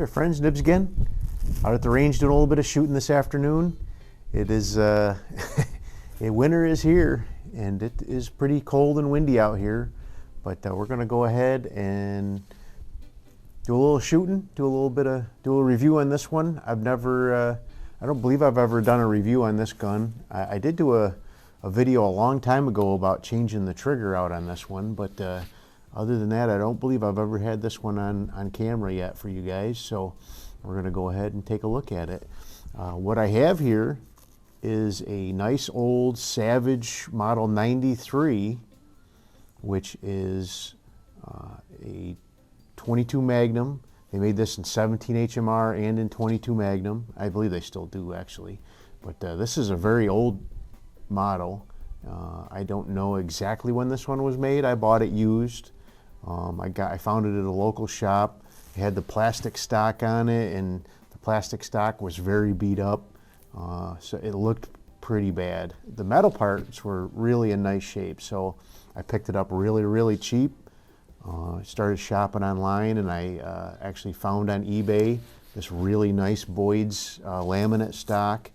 Hey there friends, Nibs again. Out at the range doing a little bit of shooting this afternoon. It is, winter is here and it is pretty cold and windy out here. But we're gonna go ahead and do a little shooting, do a review on this one. I don't believe I've ever done a review on this gun. I did do a video a long time ago about changing the trigger out on this one, but other than that, I don't believe I've ever had this one on camera yet for you guys. So we're gonna go ahead and take a look at it. What I have here is a nice old Savage Model 93, which is a 22 Magnum. They made this in 17 HMR and in 22 Magnum. I believe they still do actually, but this is a very old model. I don't know exactly when this one was made. I bought it used. I found it at a local shop. It had the plastic stock on it, and the plastic stock was very beat up, so it looked pretty bad. The metal parts were really in nice shape, so I picked it up really cheap. I started shopping online, and I actually found on eBay this really nice Boyds laminate stock.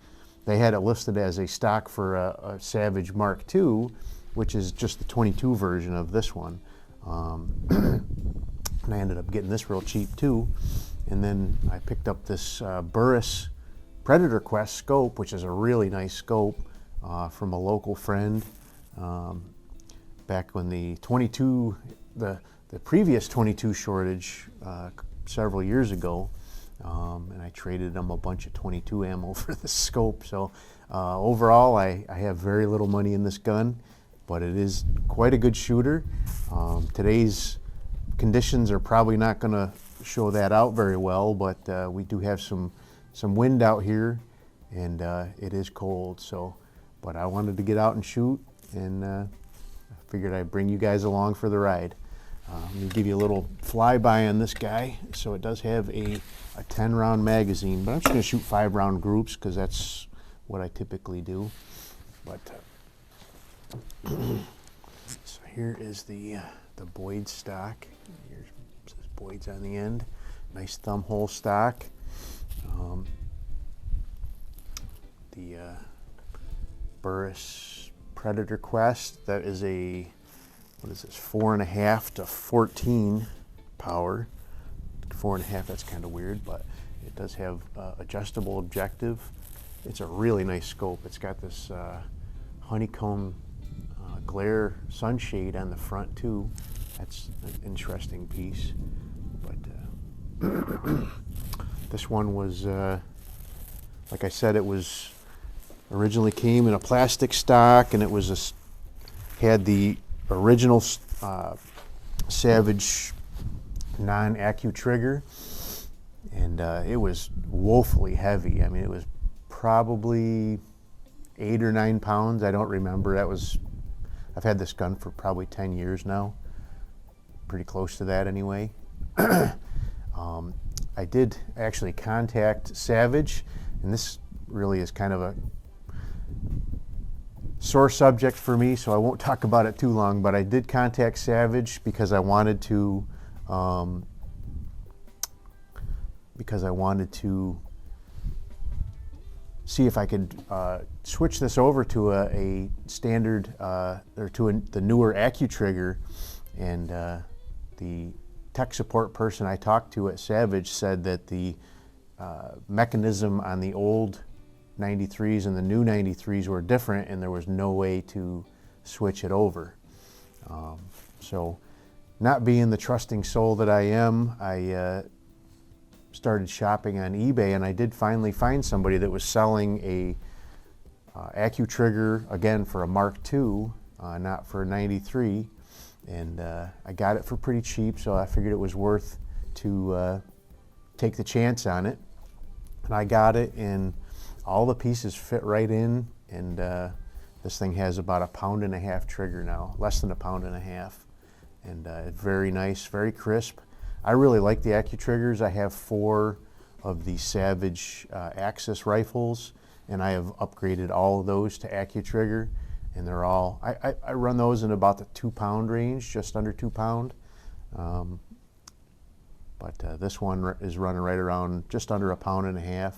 They had it listed as a stock for a Savage Mark II, which is just the 22 version of this one. And I ended up getting this real cheap too. And then I picked up this Burris Predator Quest scope, which is a really nice scope from a local friend. Back when the previous 22 shortage several years ago, and I traded them a bunch of 22 ammo for the scope. So overall, I have very little money in this gun, but it is quite a good shooter. Today's conditions are probably not going to show that out very well, but we do have some wind out here, and it is cold. So, but I wanted to get out and shoot, and I figured I'd bring you guys along for the ride. Let me give you a little flyby on this guy. So it does have a 10-round magazine, but I'm just going to shoot 5-round groups because that's what I typically do. But so here is the Boyds stock. Here's says Boyds on the end. Nice thumb hole stock. The Burris Predator Quest. That is a, what is this, 4.5 to 14 power. 4.5, that's kind of weird, but it does have adjustable objective. It's a really nice scope. It's got this honeycomb glare sunshade on the front too. That's an interesting piece. But this one was, like I said, it was originally came in a plastic stock, and it was had the original Savage non-accutrigger, and it was woefully heavy. I mean, it was probably 8 or 9 pounds. I don't remember. I've had this gun for probably 10 years now, pretty close to that anyway. I did actually contact Savage, and this really is kind of a sore subject for me, so I won't talk about it too long, but I did contact Savage because I wanted to see if I could switch this over to a standard or to the newer accutrigger. And the tech support person I talked to at Savage said that the mechanism on the old 93s and the new 93s were different, and there was no way to switch it over. So, not being the trusting soul that I am, I started shopping on eBay, and I did finally find somebody that was selling a accutrigger, again for a Mark II, not for a 93, and I got it for pretty cheap, so I figured it was worth to take the chance on it. And I got it, and all the pieces fit right in, and this thing has about 1.5 pound trigger now, less than 1.5 pounds, and very nice, very crisp. I really like the accutriggers. I have 4 of the Savage Axis rifles, and I have upgraded all of those to accutrigger, and they're all, I run those in about the 2 pound range, just under 2 pound. but this one is running right around just under 1.5 pounds.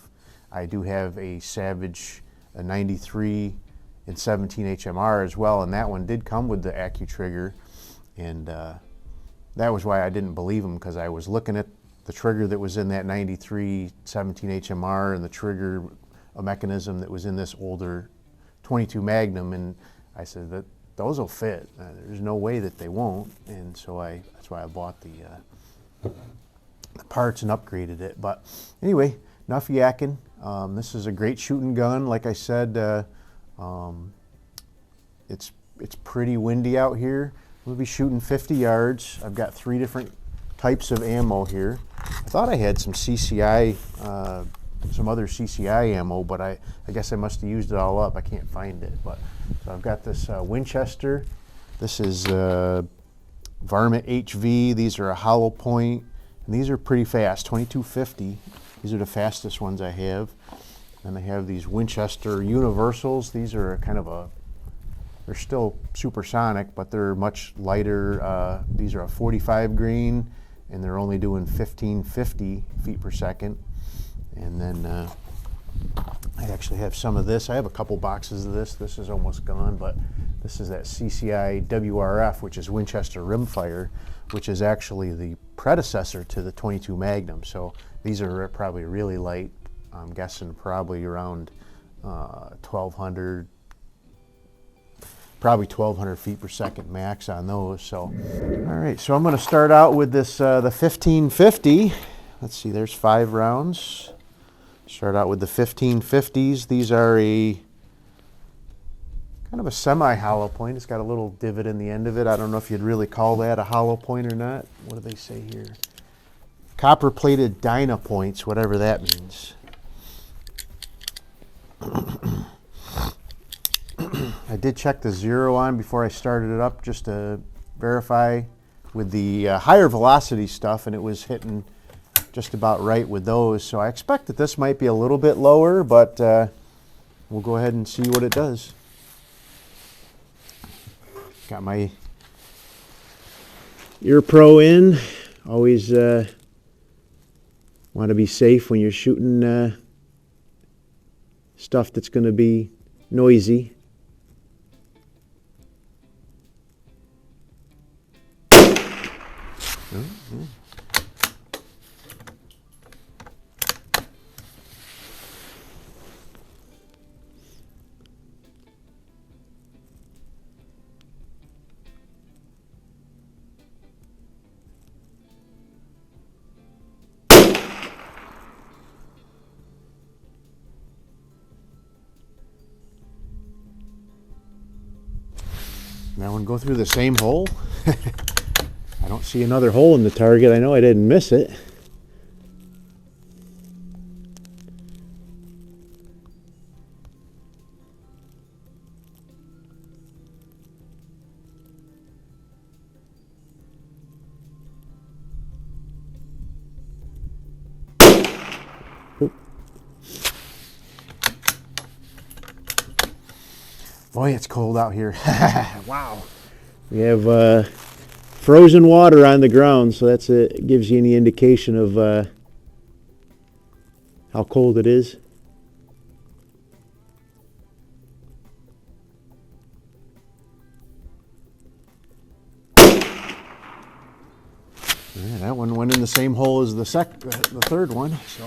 I do have a Savage, a 93 and 17 HMR as well, and that one did come with the accutrigger, and that was why I didn't believe them, because I was looking at the trigger that was in that 93 17 HMR and the trigger a mechanism that was in this older 22 Magnum, and I said that those will fit. There's no way that they won't, and so that's why I bought the parts and upgraded it. But anyway, enough yakking. This is a great shooting gun. Like I said, it's pretty windy out here. We'll be shooting 50 yards. I've got 3 different types of ammo here. I thought I had some CCI, some other CCI ammo, but I guess I must have used it all up. I can't find it. But so I've got this Winchester. This is Varmint HV. These are a hollow point, and these are pretty fast, 2250. These are the fastest ones I have. And I have these Winchester Universals. These are kind of they're still supersonic, but they're much lighter. These are a 45 grain, and they're only doing 1550 feet per second. And then I actually have some of this. I have a couple boxes of this. This is almost gone, but this is that CCI WRF, which is Winchester Rimfire, which is actually the predecessor to the 22 Magnum. So these are probably really light. I'm guessing probably around 1,200, probably 1,200 feet per second max on those. So, all right, so I'm going to start out with this, the 1550. Let's see, there's 5 rounds. Start out with the 1550s. These are a kind of a semi-hollow point. It's got a little divot in the end of it. I don't know if you'd really call that a hollow point or not. What do they say here? Copper-plated dyna points, whatever that means. I did check the 0 on before I started it up just to verify with the higher velocity stuff, and it was hitting just about right with those. So I expect that this might be a little bit lower, but we'll go ahead and see what it does. Got my ear pro in. Always want to be safe when you're shooting stuff that's going to be noisy. That one go through the same hole. I don't see another hole in the target. I know I didn't miss it. Boy, it's cold out here. Wow. We have frozen water on the ground, so that's it gives you any indication of how cold it is. Yeah, that one went in the same hole as the third one. So.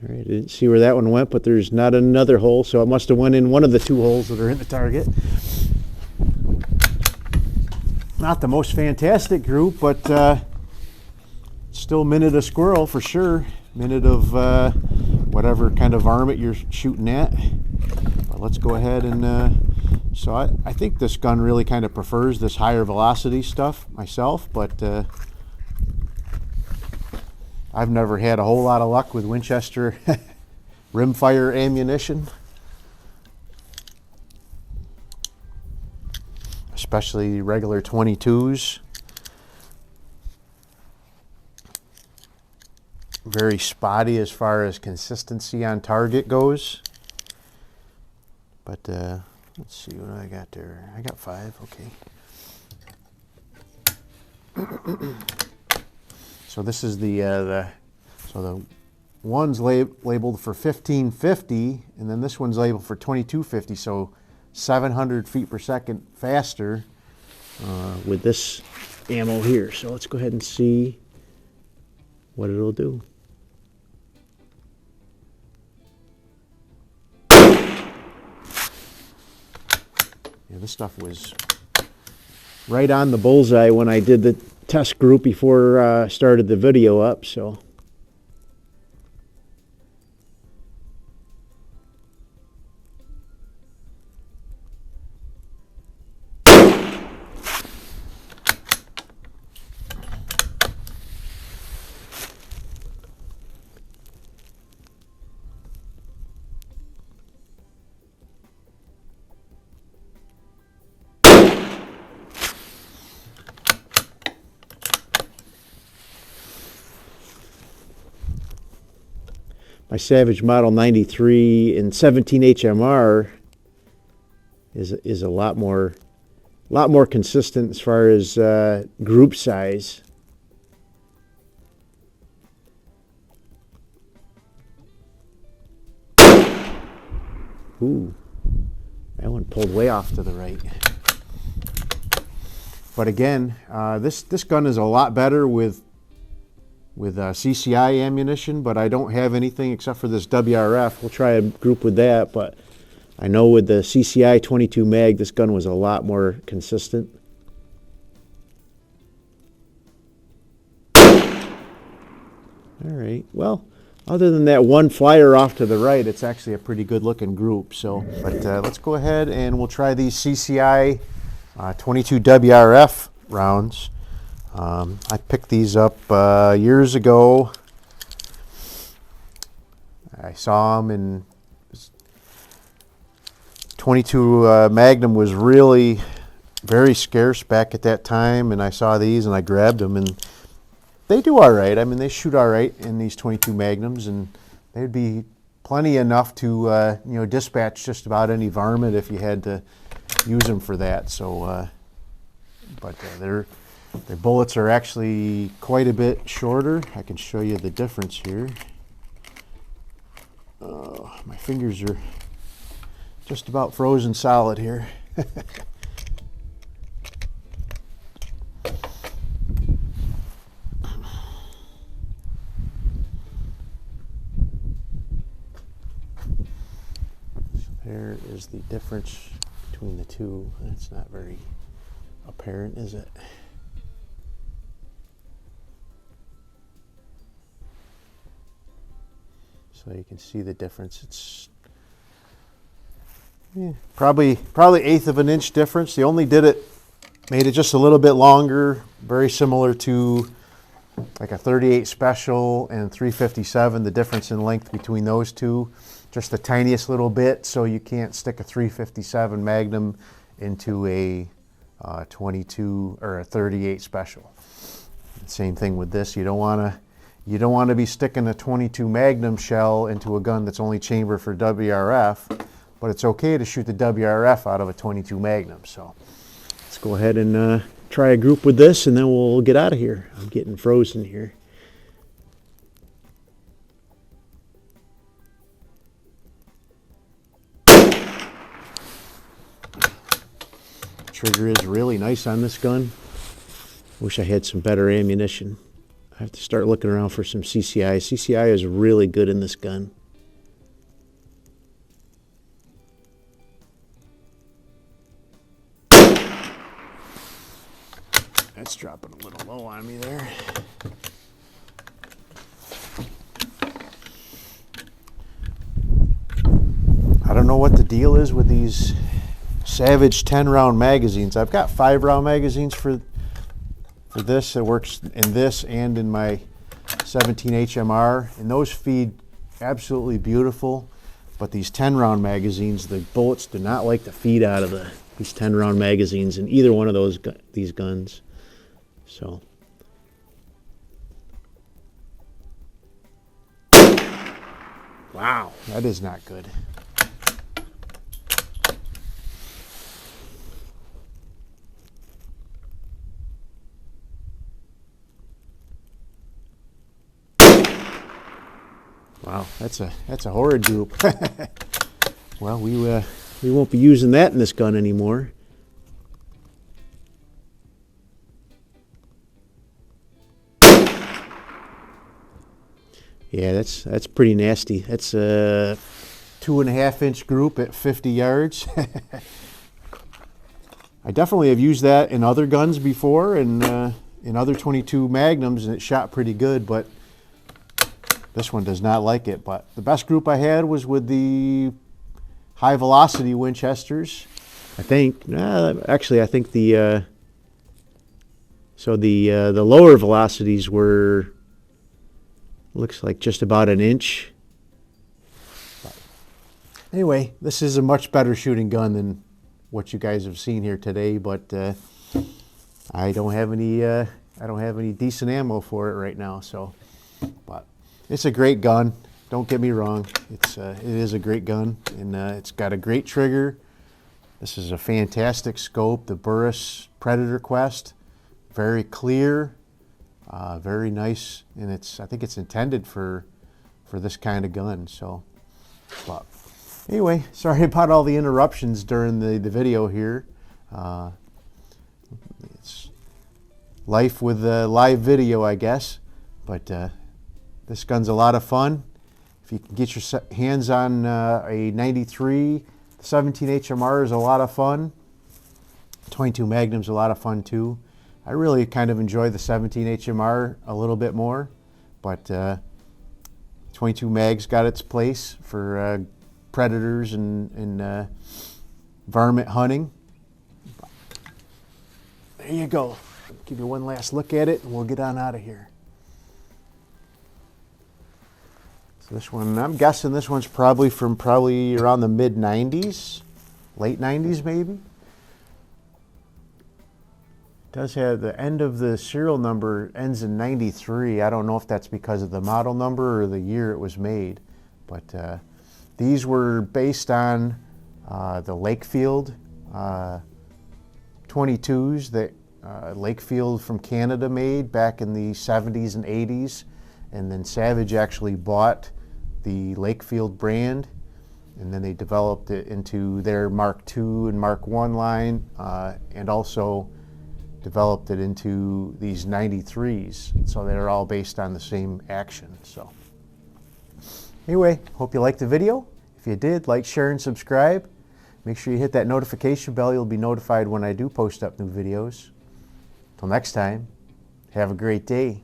All right, I didn't see where that one went, but there's not another hole, so it must have went in one of the 2 holes that are in the target. Not the most fantastic group, but still minute a squirrel for sure. Minute of whatever kind of varmint you're shooting at. But let's go ahead and so I think this gun really kind of prefers this higher velocity stuff myself, but I've never had a whole lot of luck with Winchester rimfire ammunition, especially regular 22s. very spotty as far as consistency on target goes. But let's see what I got there. I got 5, okay. So this is the one's labeled for 1550, and then this one's labeled for 2250, so 700 feet per second faster with this ammo here. So let's go ahead and see what it'll do. Yeah, this stuff was right on the bullseye when I did the test group before I started the video up, so. My Savage Model 93 and 17 HMR is a lot more consistent as far as group size. Ooh, that one pulled way off to the right. But again, this gun is a lot better with CCI ammunition, but I don't have anything except for this WRF. We'll try a group with that, but I know with the CCI 22 mag, this gun was a lot more consistent. All right, well, other than that one flyer off to the right, it's actually a pretty good looking group. So, but let's go ahead and we'll try these CCI 22 WRF rounds. I picked these up years ago. I saw them, and 22 Magnum was really very scarce back at that time, and I saw these and I grabbed them, and they do all right. I mean, they shoot all right in these 22 Magnums, and they'd be plenty enough to dispatch just about any varmint if you had to use them for that. So, but their bullets are actually quite a bit shorter. I can show you the difference here. My fingers are just about frozen solid here. There is the difference between the two. That's not very apparent, is it? So you can see the difference. It's probably 1/8 of an inch difference. They only made it just a little bit longer, very similar to like a 38 Special and 357. The difference in length between those two, just the tiniest little bit, so you can't stick a 357 Magnum into a 22 or a 38 Special. Same thing with this. You don't want to be sticking a 22 Magnum shell into a gun that's only chambered for WRF, but it's okay to shoot the WRF out of a 22 Magnum. So let's go ahead and try a group with this, and then we'll get out of here. I'm getting frozen here. Trigger is really nice on this gun. Wish I had some better ammunition. I have to start looking around for some CCI. CCI is really good in this gun. That's dropping a little low on me there. I don't know what the deal is with these Savage 10-round magazines. I've got 5-round magazines for this. It works in this and in my 17 HMR, and those feed absolutely beautiful. But these 10-round magazines, the bullets do not like to feed out of these 10-round magazines in either one of these guns. So Wow, that is not good. Wow, that's a horrid group. Well, we won't be using that in this gun anymore. Yeah, that's pretty nasty. That's a 2.5-inch group at 50 yards. I definitely have used that in other guns before, and in other 22 magnums, and it shot pretty good, but this one does not like it. But the best group I had was with the high velocity Winchesters. I think, actually, I think the lower velocities were, looks like just about an inch. But anyway, this is a much better shooting gun than what you guys have seen here today, but I don't have any decent ammo for it right now. So, but it's a great gun. Don't get me wrong. It is a great gun, and it's got a great trigger. This is a fantastic scope, the Burris Predator Quest. Very clear. Very nice, and I think it's intended for this kind of gun. So, but anyway, sorry about all the interruptions during the video here. It's life with live video, I guess. But this gun's a lot of fun. If you can get your hands on a 93, the 17 HMR is a lot of fun. 22 Magnum's a lot of fun too. I really kind of enjoy the 17 HMR a little bit more, but 22 Mag's got its place for predators and varmint hunting. There you go. Give you one last look at it, and we'll get on out of here. So this one, I'm guessing this one's probably from around the mid-90s, late 90s maybe. Does have the end of the serial number ends in 93. I don't know if that's because of the model number or the year it was made, but these were based on the Lakefield 22s that Lakefield from Canada made back in the 70s and 80s, and then Savage actually bought the Lakefield brand, and then they developed it into their Mark II and Mark I line, and also developed it into these 93s, so they're all based on the same action. So anyway, hope you liked the video. If you did, like, share, and subscribe. Make sure you hit that notification bell. You'll be notified when I do post up new videos. Till next time, have a great day.